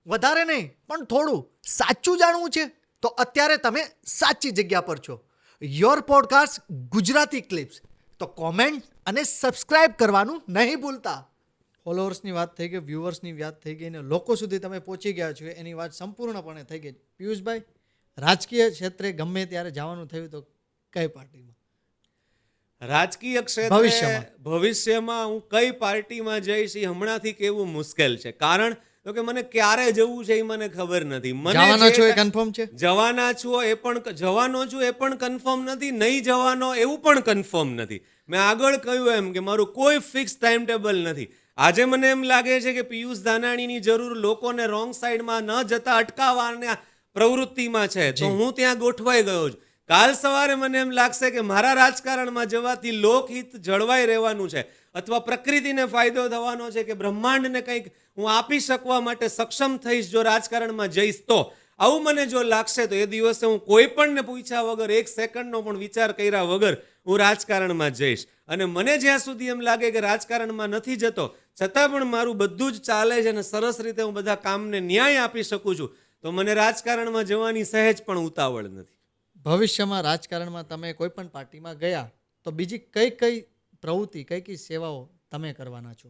વધારે નહીં પણ થોડું સાચું જાણવું છે તો અત્યારે તમે સાચી જગ્યા પર છો. Your podcast Gujarati clips. તો કોમેન્ટ અને સબસ્ક્રાઇબ કરવાનું નહીં ભૂલતા. ફોલોઅર્સની વાત થઈ ગઈ, વ્યુઅર્સની વાત થઈ ગઈ, ને લોકો સુધી તમે પહોંચી ગયા છો એની વાત સંપૂર્ણપણે થઈ ગઈ. પિયુષભાઈ, રાજકીય ક્ષેત્રે ગમે ત્યારે જવાનું થયું તો કઈ પાર્ટીમાં? રાજકીય ક્ષેત્રે ભવિષ્યમાં હું કઈ પાર્ટીમાં જઈશ એ હમણાંથી કેવું મુશ્કેલ છે. કારણ તો કે મને ક્યારે જવું છે એ મને ખબર નથી. જવાના છો એ કન્ફર્મ છે? જવાના છો એ પણ જવાનો છું એ પણ કન્ફર્મ નથી, નહીં જવાનો એવું પણ કન્ફર્મ નથી. મેં આગળ કહ્યું એમ કે મારું કોઈ ફિક્સ ટાઈમ ટેબલ નથી. આજે મને એમ લાગે છે કે પિયુષ ધાનાણીની જરૂર લોકોને રોંગ સાઈડમાં ન જતા અટકાવવાના પ્રવૃત્તિમાં છે, તો હું ત્યાં ગોઠવાઈ ગયો છું. કાલ સવારે મને એમ લાગશે કે મારા રાજકારણમાં જવાથી લોકહિત જળવાઈ રહેવાનું છે અથવા પ્રકૃતિને ફાયદો થવાનો છે કે બ્રહ્માંડને કંઈક હું આપી શકવા માટે સક્ષમ થઈશ જો રાજકારણમાં જઈશ, તો આવું મને જો લાગશે તો એ દિવસે હું કોઈ પણને પૂછ્યા વગર, એક સેકન્ડનો પણ વિચાર કર્યા વગર હું રાજકારણમાં જઈશ. અને મને જ્યાં સુધી એમ લાગે કે રાજકારણમાં નથી જતો છતાં પણ મારું બધું જ ચાલે છે અને સરસ રીતે હું બધા કામને ન્યાય આપી શકું છું, તો મને રાજકારણમાં જવાની સહેજ પણ ઉતાવળ નથી. ભવિષ્યમાં રાજકારણમાં તમે કોઈ પણ પાર્ટીમાં ગયા તો બીજી કઈ કઈ પ્રવૃત્તિ, કઈ કઈ સેવાઓ તમે કરવાના છો?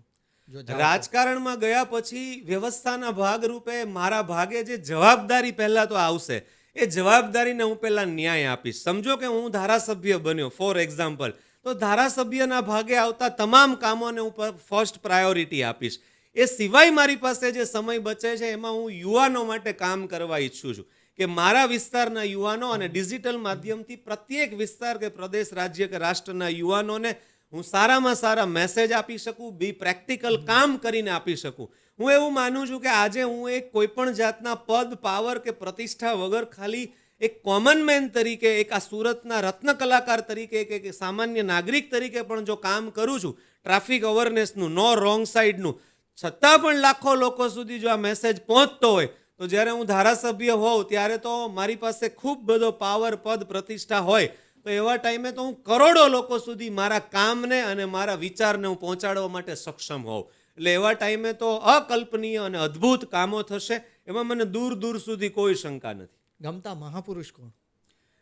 રાજકારણમાં ગયા પછી વ્યવસ્થાના ભાગરૂપે મારા ભાગે જે જવાબદારી પહેલા તો આવશે એ જવાબદારીને હું પહેલા ન્યાય આપીશ. સમજો કે હું ધારાસભ્ય બન્યો ફોર એક્ઝામ્પલ, તો ધારાસભ્યના ભાગે આવતા તમામ કામોને હું ફર્સ્ટ પ્રાયોરિટી આપીશ. એ સિવાય મારી પાસે જે સમય બચે છે એમાં હું યુવાનો માટે કામ કરવા ઈચ્છું છું કે મારા વિસ્તારના યુવાનો અને ડિજિટલ માધ્યમથી પ્રત્યેક વિસ્તાર કે પ્રદેશ, રાજ્ય કે રાષ્ટ્રના યુવાનોને હું સારામાં સારા મેસેજ આપી શકું, બી પ્રેક્ટિકલ કામ કરીને આપી શકું. હું એવું માનું છું કે આજે હું એક કોઈ પણ જાતના પદ, પાવર કે પ્રતિષ્ઠા વગર ખાલી એક કોમન મેન તરીકે, એક આ સુરતના રત્ન કલાકાર તરીકે કે સામાન્ય નાગરિક તરીકે પણ જો કામ કરું છું, ટ્રાફિક અવેરનેસનું, નો રોંગ સાઈડનું, છતાં પણ લાખો લોકો સુધી જો આ મેસેજ પહોંચતો હોય તો જ્યારે હું ધારાસભ્ય હોઉં ત્યારે તો મારી પાસે ખૂબ બધો પાવર, પદ, પ્રતિષ્ઠા હોય, તો એવા ટાઈમે તો હું કરોડો લોકો સુધી મારા કામને અને મારા વિચારને હું પહોંચાડવા માટે સક્ષમ હોઉં. એટલે એવા ટાઈમે તો અકલ્પનીય અને અદ્ભુત કામો થશે, એમાં મને દૂર દૂર સુધી કોઈ શંકા નથી. ગમતા મહાપુરુષ કોણ?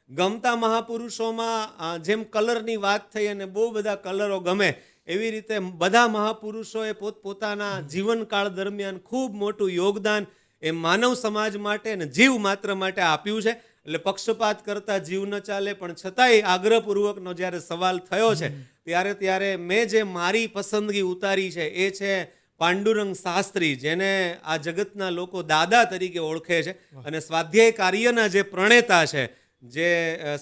ગમતા મહાપુરુષોમાં જેમ કલરની વાત થઈ અને બહુ બધા કલરો ગમે, એવી રીતે બધા મહાપુરુષોએ પોતપોતાના જીવનકાળ દરમિયાન ખૂબ મોટું યોગદાન એ માનવ સમાજ માટે અને જીવ માત્ર માટે આપ્યું છે. એટલે પક્ષપાત કરતા જીવ ન ચાલે, પણ છતાંય આગ્રહપૂર્વકનો જ્યારે સવાલ થયો છે ત્યારે મેં જે મારી પસંદગી ઉતારી છે એ છે પાંડુરંગ શાસ્ત્રી, જેને આ જગતના લોકો દાદા તરીકે ઓળખે છે અને સ્વાધ્યાય કાર્યના જે પ્રણેતા છે, જે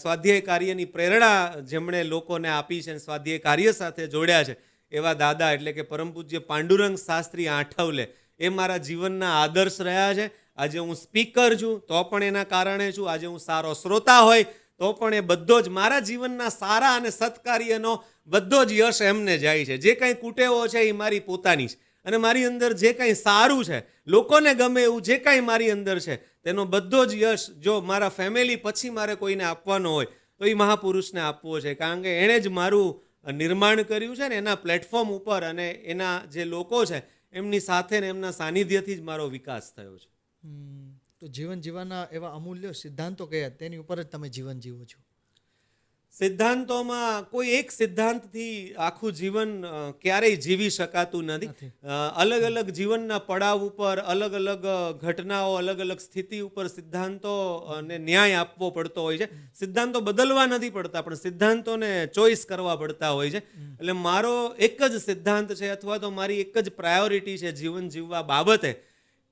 સ્વાધ્યાય કાર્યની પ્રેરણા જેમણે લોકોને આપી છે, સ્વાધ્યાય કાર્ય સાથે જોડ્યા છે, એવા દાદા એટલે કે પરમ પૂજ્ય પાંડુરંગ શાસ્ત્રી આઠવલે એ મારા જીવનના આદર્શ રહ્યા છે. આજે હું સ્પીકર છું તો પણ એના કારણે છું, આજે હું સારો શ્રોતા હોય તો પણ એ બધો જ મારા જીવનના સારા અને સત્કાર્યનો બધો જ યશ એમને જાય છે. જે કંઈ કુટેવો છે એ મારી પોતાની છે અને મારી અંદર જે કંઈ સારું છે, લોકોને ગમે એવું જે કાંઈ મારી અંદર છે, તેનો બધો જ યશ જો મારા ફેમિલી પછી મારે કોઈને આપવાનો હોય તો એ મહાપુરુષને આપવો છે. કારણ કે એણે જ મારું નિર્માણ કર્યું છે ને એના પ્લેટફોર્મ ઉપર, અને એના જે લોકો છે એમની સાથે ને એમના સાનિધ્યથી જ મારો વિકાસ થયો છે. તો જીવન જીવવાના એવા અમૂલ્ય સિદ્ધાંતો કયા, તેની ઉપર જ તમે જીવન જીવો છો? સિદ્ધાંતોમાં કોઈ એક સિદ્ધાંતથી આખું જીવન ક્યારેય જીવી શકાતું નથી. અલગ અલગ જીવનના પડાવ ઉપર, અલગ અલગ ઘટનાઓ, અલગ અલગ સ્થિતિ ઉપર સિદ્ધાંતોને ન્યાય આપવો પડતો હોય છે. સિદ્ધાંતો બદલવા નથી પડતા, પણ સિદ્ધાંતોને ચોઈસ કરવા પડતા હોય છે. એટલે મારો એક જ સિદ્ધાંત છે અથવા તો મારી એક જ પ્રાયોરિટી છે જીવન જીવવા બાબતે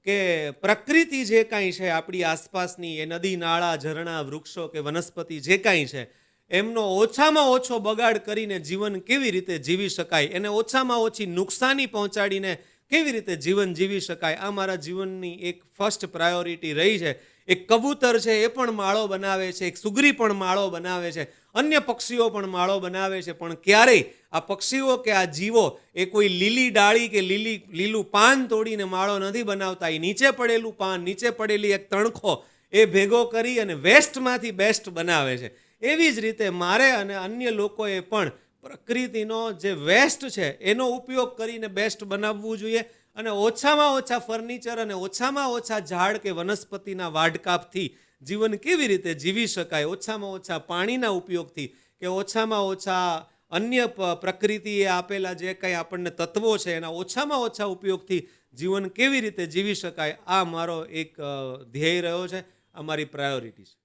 કે પ્રકૃતિ જે કાંઈ છે આપણી આસપાસની, એ નદી, નાળા, ઝરણા, વૃક્ષો કે વનસ્પતિ જે કાંઈ છે, એમનો ઓછામાં ઓછો બગાડ કરીને જીવન કેવી રીતે જીવી શકાય, એને ઓછામાં ઓછી નુકસાની પહોંચાડીને કેવી રીતે જીવન જીવી શકાય, આ મારા જીવનની એક ફર્સ્ટ પ્રાયોરિટી રહી છે. એક કબૂતર છે એ પણ માળો બનાવે છે, એક સુગરી પણ માળો બનાવે છે, અન્ય પક્ષીઓ પણ માળો બનાવે છે, પણ ક્યારેય આ પક્ષીઓ કે આ જીવો એ કોઈ લીલી ડાળી કે લીલું પાન તોડીને માળો નથી બનાવતા. એ નીચે પડેલું પાન, નીચે પડેલી એક તણખો એ ભેગો કરી અને વેસ્ટમાંથી બેસ્ટ બનાવે છે. એવી જ રીતે મારે અને અન્ય લોકોએ પણ પ્રકૃતિનો જે વેસ્ટ છે એનો ઉપયોગ કરીને બેસ્ટ બનાવવું જોઈએ અને ઓછામાં ઓછા ફર્નિચર અને ઓછામાં ઓછા ઝાડ કે વનસ્પતિના વાઢકાપથી જીવન કેવી રીતે જીવી શકાય, ઓછામાં ઓછા પાણીના ઉપયોગથી કે ઓછામાં ઓછા અન્ય પ્રકૃતિએ આપેલા જે કંઈ આપણને તત્વો છે એના ઓછામાં ઓછા ઉપયોગથી જીવન કેવી રીતે જીવી શકાય, આ મારો એક ધ્યેય રહ્યો છે, અમારી પ્રાયોરિટી છે.